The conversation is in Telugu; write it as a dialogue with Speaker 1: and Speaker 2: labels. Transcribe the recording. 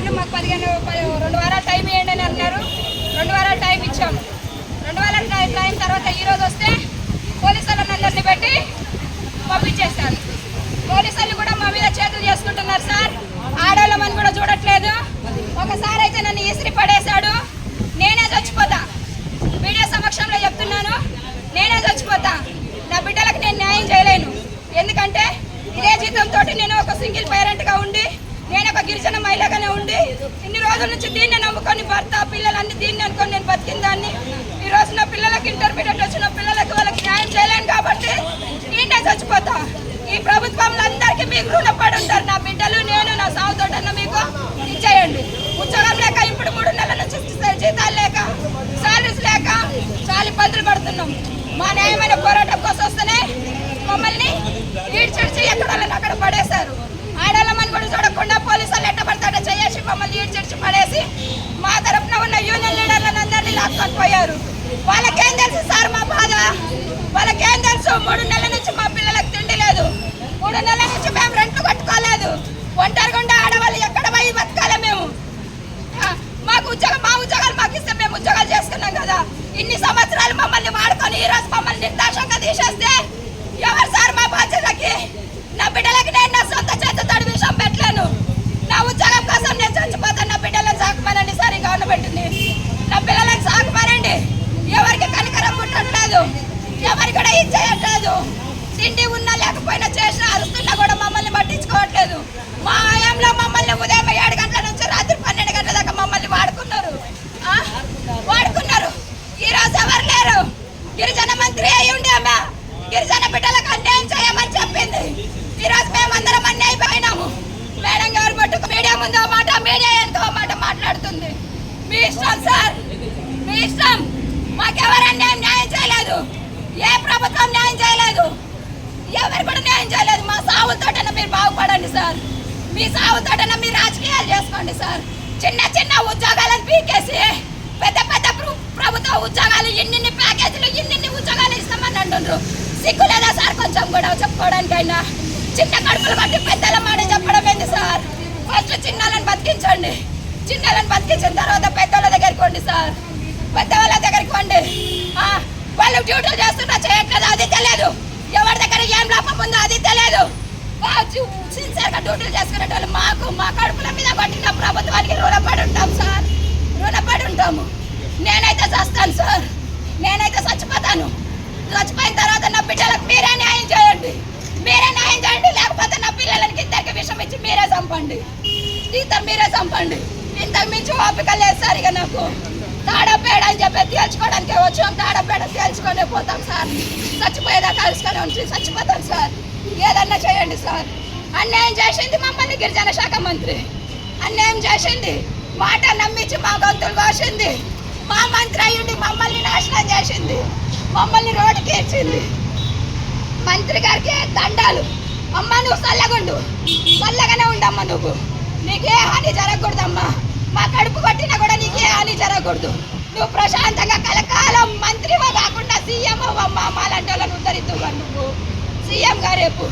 Speaker 1: అధికారులు మాకు 2 వారాలు టైం ఇవ్వండి అని అన్నారు. 2 వారాలు టైం ఇచ్చాము. 2 వారాల టైం తర్వాత ఈరోజు వస్తే పోలీసులను అందరినీ పెట్టి పంపించేశారు. పోలీసులు కూడా మా మీద చేతులు చేసుకుంటున్నారు సార్. ఆడవాళ్ళమని కూడా చూడట్లేదు. ఒకసారి అయితే నన్ను ఇసిరి పడేశాడు. నేనే చచ్చిపోతా. మీడియా సమక్షంలో చెప్తున్నాను, నేనే చచ్చిపోతా. నా బిడ్డలకు నేను న్యాయం చేయలేను. ఎందుకంటే ఇదే జీతంతో నేను ఒక సింగిల్ పేరెంట్గా ఉండి, నేను ఒక గిరిజన మహిళగానే ఉండి ఇన్ని రోజుల నుంచి దీన్ని నమ్ముకొని భర్త పిల్లలన్నీ దీన్ని అనుకొని నేను బతికిన దాన్ని. ఈ రోజు నా పిల్లలకి ఇంటర్మీడియట్ వచ్చిన పిల్లలకి వాళ్ళకి న్యాయం చేయలేను కాబట్టి నేనే చచ్చిపోతా. ఈ ప్రభుత్వంలో అందరికీ మీకు రుణపడి ఉంటారు. నా బిడ్డలు నేను నా సాగుతోటన్న మీకు ఇచ్చేయండి. ఉద్యోగం లేక ఇప్పుడు 3 నెలల నుంచి జీతాలు లేక సాలరీస్ లేక చాలా ఇబ్బందులు పడుతున్నాం. మా న్యాయమైన పోరాటం కోసం వస్తేనే మమ్మల్ని ఈడ్చిడ్చి ఎక్కడోళ్ళని అక్కడ పడేశారు. ఆడాలమని కూడా చూడకుండా పోలీసులు ఎట్టబడతాడో చేసి మమ్మల్ని ఈడ్చిడ్చి పడేసి మా తరఫున ఉన్న యూనియన్ లీడర్లను అందరినీ లాక్కొని పోయారు. వాళ్ళకేం తెలుసు సార్ మా బాధ? వాళ్ళకేం తెలుసు? 3 నెలల నుంచి మా పిల్లలకు తిండి లేదు. 3 నెలల నుంచి మేము రెంట్లు కట్టుకోలేదు. ఒంటరిగా ఆడవాళ్ళు ఎక్కడ పోయి బతకాలి మేము? మా ఉద్యోగాలు మాకు ఇస్తే మేము ఉద్యోగాలు చేసుకున్నాం కదా. ఇన్ని సంవత్సరాలు మమ్మల్ని వాడుకొని ఈ రోజు మమ్మల్ని నిర్దాక్షంగా తీసేస్తే ఎవరు సార్ మా బాధ్యతకి? నా బిడ్డలకి నేను నా సొంత చేతితో విషయం పెట్టలేను. నా ఉద్యోగం కోసం నేను చచ్చిపోతాను. నా బిడ్డలను సాకుమానండి సార్ ఈ గవర్నమెంట్ని. నా పిల్లలను సాకుమానండి. ఎవరికి కనికరం పుట్టట్లేదు, ఎవరికి కూడా ఇచ్చేయట్లేదు. తిండి ఉన్నా లేకపోయినా చేసినా అరుస్తున్నా కూడా మమ్మల్ని పట్టించుకోవట్లేదు. మా ఆయంలో మమ్మల్ని ఉదయం 7 గంటల నుంచి రాత్రి 12 గంటల దాకా మమ్మల్ని వాడుకున్నారు. ఈ రోజు ఎవరు లేరు. గిరిజన మంత్రి అయి ఉండి ఆమె గిరిజన బిడ్డలకు అన్యాయం చేయమని చెప్పింది. ఈ రోజు మేమందరం అన్యాయపోయినాము. మేడం గారు మట్టుకు మీడియా ముందు మాట, మీడియా ఎంతో మాట మాట్లాడుతుంది. మీ ఇష్టం సార్, మీ ఇష్టం. మాకెవరు న్యాయం చేయలేదు. ఏ ప్రభుత్వం న్యాయం చేయలేదు. ఎవరు కూడా న్యాయం చేయలేదు. మా సావులతోటైనా మీరు బాగుపడండి సార్. మీ సావుతోటైనా మీరు రాజకీయాలు చేసుకోండి సార్. చిన్న ఉద్యోగాలను పీకేసి పెద్ద ప్రభుత్వ ఉద్యోగాలు ఇన్ని ప్యాకేజీలు ఇన్ని ఉద్యోగాలు ఇస్తామని అంటుండ్రు. సిగ్గు లేదా సార్ కొంచెం కూడా చెప్పుకోవడానికైనా? చిన్న కడుపులు బట్టి పెద్దల మాట చెప్పడం ఏంటి సార్? ఫస్ట్ చిన్నలను బతికించండి. చిన్నలను బతికించిన తర్వాత పెద్దోళ్ళ దగ్గరికి వండి సార్. పెద్దవాళ్ళ దగ్గరికి వండి. వాళ్ళు డ్యూటీలు చేస్తున్నా చేయట్లేదు అది తెలియదు. ఎవరి దగ్గర ఏం లాభం ఉందో అది తెలియదు. సిన్సియర్గా డ్యూటీలు చేసుకునేటోళ్ళు మా కడుపుల మీద కొట్టిన ప్రభుత్వానికి రుణపడి ఉంటాం సార్. రుణపడి ఉంటాము. నేనైతే చస్తాను సార్. నేనైతే చచ్చిపోతాను. చచ్చిపోయిన తర్వాత నా బిడ్డలకు మీరే న్యాయం చేయండి. మీరే న్యాయం చేయండి. లేకపోతే నా పిల్లలకి ఇద్దరికి విషం ఇచ్చి మీరే చంపండి. మీరే చంపండి. ఇంతకు మించి ఓపిక లేదు సార్. ఇక నాకు తాడపేడ అని చెప్పి తేల్చుకోవడానికి వచ్చాం. తాడపేడ తేల్చుకొని పోతాం సార్. చచ్చిపోయేదా కలుసుకొని ఉంచి చచ్చిపోతాం సార్. ఏదన్నా చేయండి సార్. అన్యాయం చేసింది మమ్మల్ని గిరిజన శాఖ మంత్రి. అన్యాయం చేసింది. మాట నమ్మించి మా గొంతులు కోసింది. మా మంత్రి అయ్యుండి మమ్మల్ని నాశనం చేసింది. మమ్మల్ని రోడ్డుకి ఇచ్చింది. మంత్రి గారికి దండాలు. అమ్మ నువ్వు చల్లగుండు, చల్లగానే ఉండమ్మా. నీకే హాని జరగకూడదమ్మా. మా కడుపు కొట్టినా కూడా నీకే హాని జరగకూడదు. నువ్వు ప్రశాంతంగా కలకాలం మంత్రివో కాకుండా సీఎం అవ్వమ్మా. మాలాంటి వాళ్ళని ఉద్ధరిద్దుగా నువ్వు సీఎం గా రేపు.